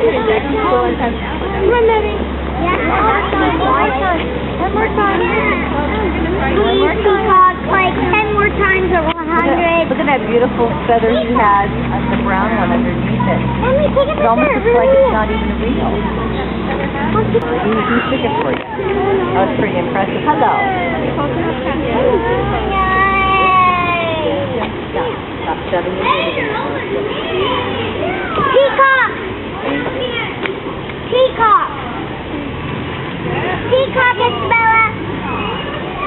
Come on, Betty. One more time. Peacock, like 10 more times or 100. Look at that beautiful feather he has on the brown one underneath it. Let me take a It almost picture. looks like it's not even real. He took it for you. That was pretty impressive. Hello. Stop shoving your head in. Peacock! Peacock! Peacock, Isabella!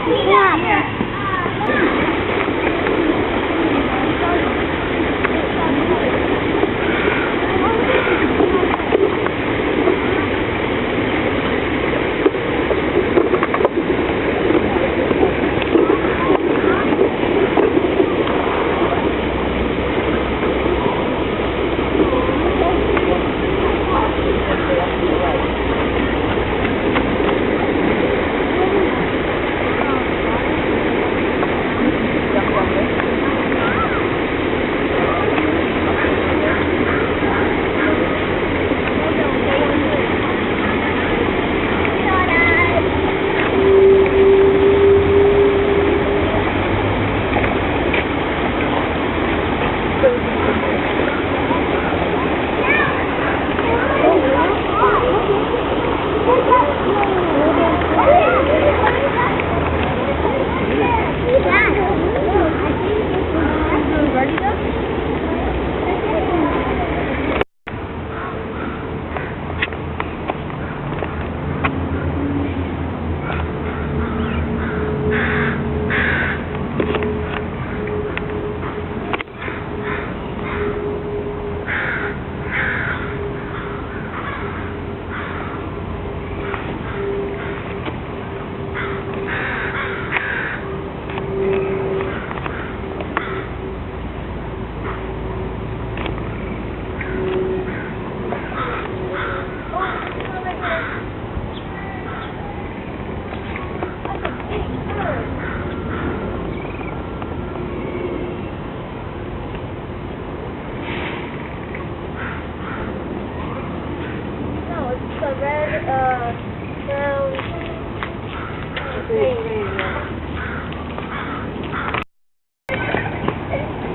Peacock!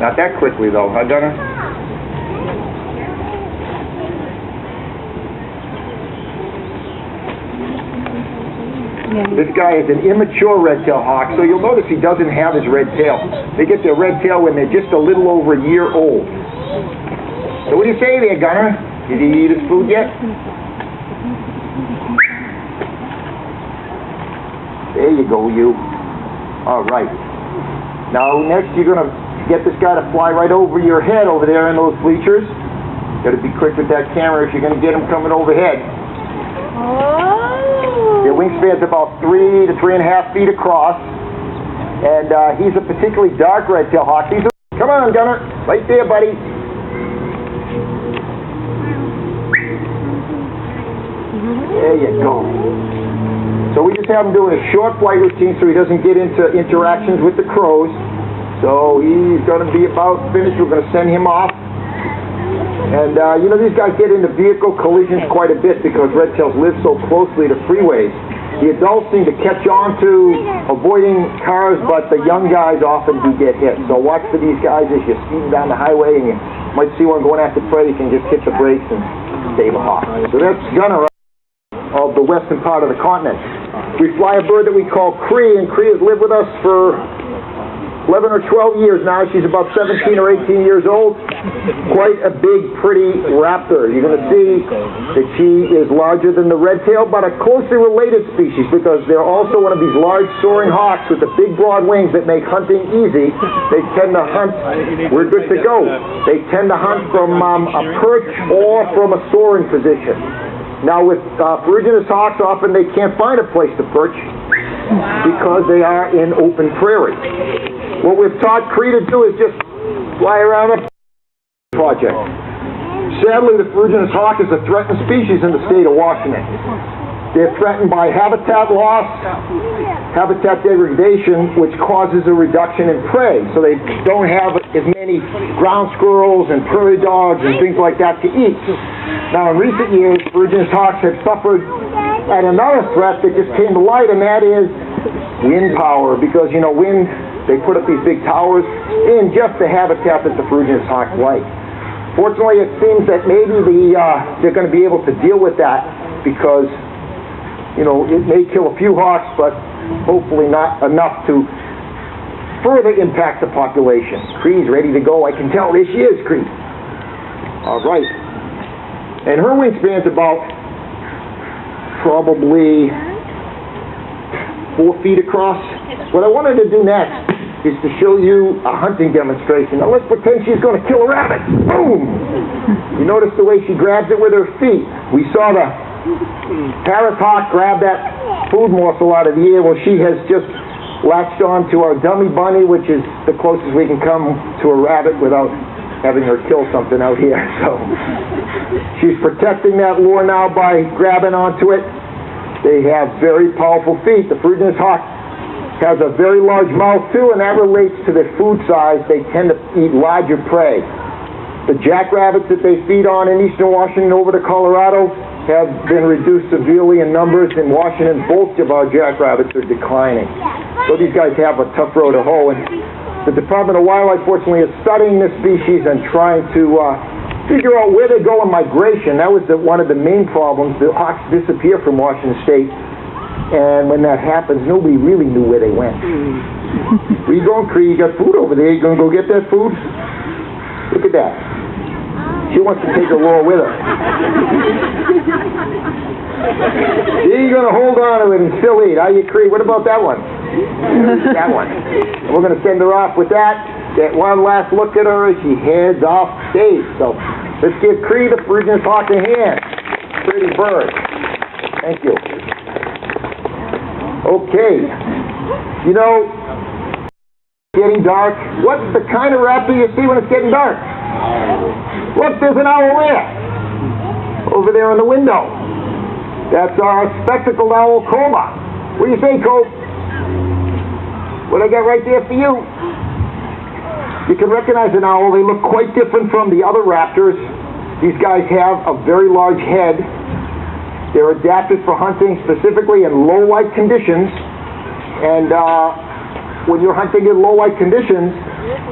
Not that quickly though, huh, Gunner? This guy is an immature red-tailed hawk, so you'll notice he doesn't have his red tail. They get their red tail when they're just a little over a year old. So what do you say there, Gunner? Did he eat his food yet? There you go, you. All right. Now, next you're going to get this guy to fly right over your head over there in those bleachers. Got to be quick with that camera if you're going to get him coming overhead. Oh. Their wingspan's about 3 to 3.5 feet across. And he's a particularly dark red-tailed hawk. Come on, Gunner. Right there, buddy. There you go. So we just have him doing a short flight routine so he doesn't get into interactions with the crows. So he's going to be about finished. We're going to send him off. And, you know, these guys get into vehicle collisions quite a bit because red-tails live so closely to freeways. The adults seem to catch on to avoiding cars, but the young guys often do get hit. So watch for these guys as you're speeding down the highway and you might see one going after prey. You can just hit the brakes and save a hawk. So that's Gunner of the western part of the continent. We fly a bird that we call Cree, and Cree has lived with us for 11 or 12 years now. She's about 17 or 18 years old. Quite a big, pretty raptor. You're going to see that she is larger than the red-tail, but a closely related species because they're also one of these large soaring hawks with the big broad wings that make hunting easy. They tend to hunt, we're good to go. They tend to hunt from a perch or from a soaring position. Now with ferruginous hawks, often they can't find a place to perch because they are in open prairie. What we've taught Cree to do is just fly around a project. Sadly, the ferruginous hawk is a threatened species in the state of Washington. They're threatened by habitat loss, habitat degradation, which causes a reduction in prey. So they don't have as many ground squirrels and prairie dogs and things like that to eat. Now, in recent years, Virginia's hawks have suffered at another threat that just came to light, and that is wind power. Because, you know, wind, they put up these big towers in just the habitat that the Virginia's hawks like. Fortunately, it seems that maybe they're going to be able to deal with that because, you know, it may kill a few hawks, but hopefully not enough to further impact the population. Cree's ready to go. I can tell. There she is, Cree. All right. And her wingspan's about probably 4 feet across. What I wanted to do next is to show you a hunting demonstration. Now let's pretend she's going to kill a rabbit. Boom! You notice the way she grabs it with her feet. We saw the parrot hawk grab that food morsel out of the air. Well, she has just latched on to our dummy bunny, which is the closest we can come to a rabbit without having her kill something out here. So she's protecting that lure now by grabbing onto it. They have very powerful feet. The Virginia's hawk has a very large mouth too, and that relates to their food size. They tend to eat larger prey. The jackrabbits that they feed on in eastern Washington over to Colorado have been reduced severely in numbers. In Washington, both of our jackrabbits are declining. So these guys have a tough row to hoe. And the Department of Wildlife, fortunately, is studying this species and trying to figure out where they go in migration. That was one of the main problems. The hawks disappear from Washington State. And when that happens, nobody really knew where they went. Where you going, Cree? You got food over there. You going to go get that food? Look at that. She wants to take her lure with her. You're going to hold on to it and still eat. Are you, Cree? What about that one? That one. And we're going to send her off with that. Get one last look at her as she heads off stage. So let's give Cree the Virginia's hawk a hand. Pretty bird. Thank you. Okay, you know, getting dark. What's the kind of raptor you see when it's getting dark? Look, there's an owl there. Over there in the window. That's our spectacled owl, Coma. What do you say, Cope? What I got right there for you? You can recognize an owl. They look quite different from the other raptors. These guys have a very large head. They're adapted for hunting specifically in low light conditions, and when you're hunting in low light conditions,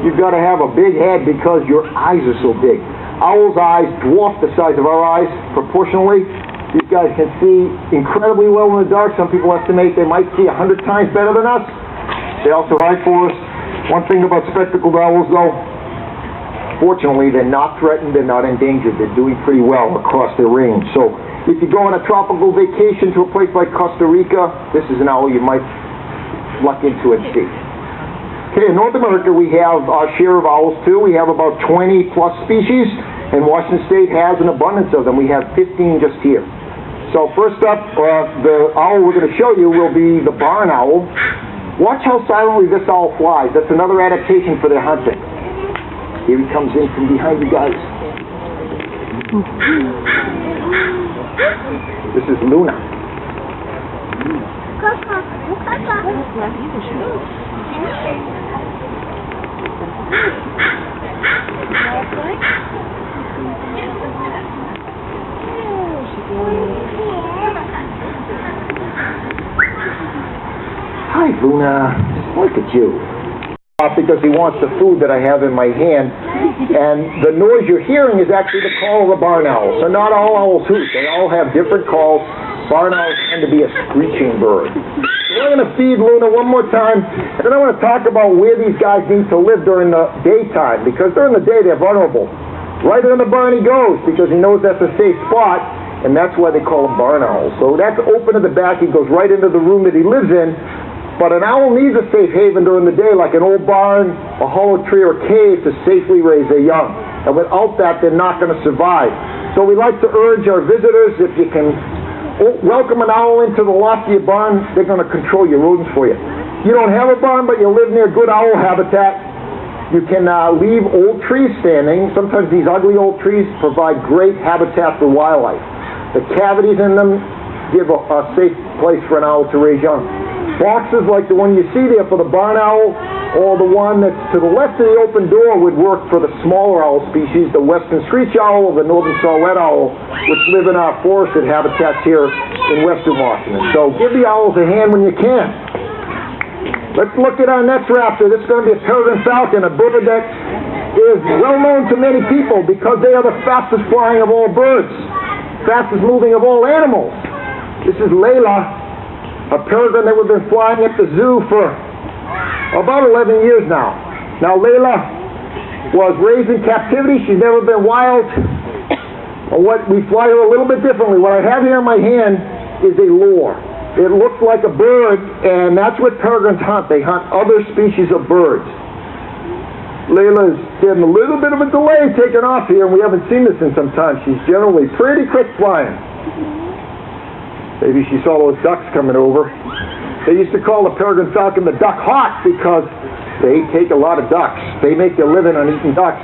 you've got to have a big head because your eyes are so big. Owls' eyes dwarf the size of our eyes proportionally. These guys can see incredibly well in the dark. Some people estimate they might see 100 times better than us. They also ride for us. One thing about spectacled owls, though, fortunately, they're not threatened, they're not endangered. They're doing pretty well across their range. So if you go on a tropical vacation to a place like Costa Rica, this is an owl you might luck into and see. Okay, in North America, we have our share of owls, too. We have about 20 plus species, and Washington State has an abundance of them. We have 15 just here. So first up, the owl we're going to show you will be the barn owl. Watch how silently this owl flies. That's another adaptation for their hunting. Here he comes in from behind you guys. This is Luna. Hi, Luna. Look at you. Because he wants the food that I have in my hand, and the noise you're hearing is actually the call of the barn owl. So not all owls hoot. They all have different calls. Barn owls tend to be a screeching bird. So we're going to feed Luna one more time, and then I want to talk about where these guys need to live during the daytime, because during the day they're vulnerable. Right in the barn he goes, because he knows that's a safe spot, and that's why they call him barn owls. So that's open to the back. He goes right into the room that he lives in. But an owl needs a safe haven during the day, like an old barn, a hollow tree, or cave to safely raise their young. And without that, they're not going to survive. So we like to urge our visitors, if you can welcome an owl into the loft of your barn, they're going to control your rodents for you. You don't have a barn, but you live near good owl habitat. You can leave old trees standing. Sometimes these ugly old trees provide great habitat for wildlife. The cavities in them give a safe place for an owl to raise young. Boxes like the one you see there for the barn owl, or the one that's to the left of the open door would work for the smaller owl species, the western screech owl or the northern saw-whet owl, which live in our forested habitats here in western Washington. So give the owls a hand when you can. Let's look at our next raptor. This is going to be a peregrine falcon, a bird that is well known to many people because they are the fastest flying of all birds, fastest moving of all animals. This is Layla, a peregrine that we've been flying at the zoo for about 11 years now. Now Layla was raised in captivity. She's never been wild. We fly her a little bit differently. What I have here in my hand is a lure. It looks like a bird, and that's what peregrines hunt. They hunt other species of birds. Layla's getting a little bit of a delay taking off here, and we haven't seen this in some time. She's generally pretty quick flying. Maybe she saw those ducks coming over. They used to call the peregrine falcon the duck hawk because they take a lot of ducks. They make their living on eating ducks.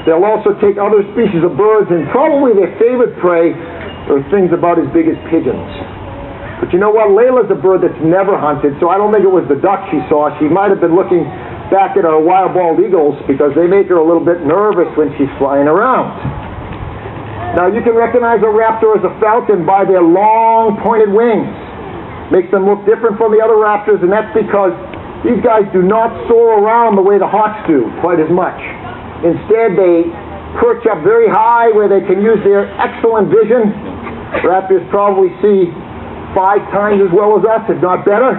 They'll also take other species of birds, and probably their favorite prey are things about as big as pigeons. But you know what? Layla's a bird that's never hunted, so I don't think it was the duck she saw. She might have been looking back at our wild bald eagles because they make her a little bit nervous when she's flying around. Now you can recognize a raptor as a falcon by their long pointed wings. Makes them look different from the other raptors, and that's because these guys do not soar around the way the hawks do quite as much. Instead, they perch up very high where they can use their excellent vision. Raptors probably see 5 times as well as us, if not better.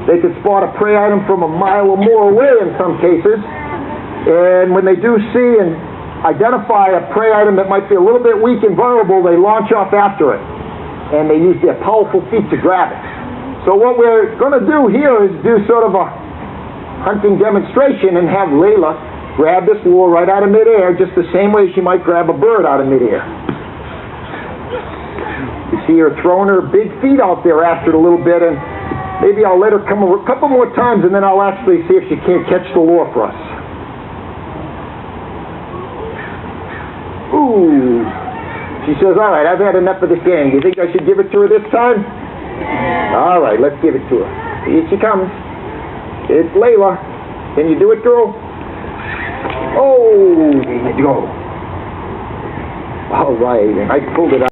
They could spot a prey item from a mile or more away in some cases. And when they do see and identify a prey item that might be a little bit weak and vulnerable, they launch off after it. And they use their powerful feet to grab it. So what we're going to do here is do sort of a hunting demonstration and have Layla grab this lure right out of midair, just the same way she might grab a bird out of midair. You see her throwing her big feet out there after it a little bit, and maybe I'll let her come over a couple more times, and then I'll actually see if she can't catch the lure for us. Ooh. She says, all right, I've had enough of this game. Do you think I should give it to her this time? All right, let's give it to her. Here she comes. It's Layla. Can you do it, girl? Oh, there you go. All right, and I pulled it out.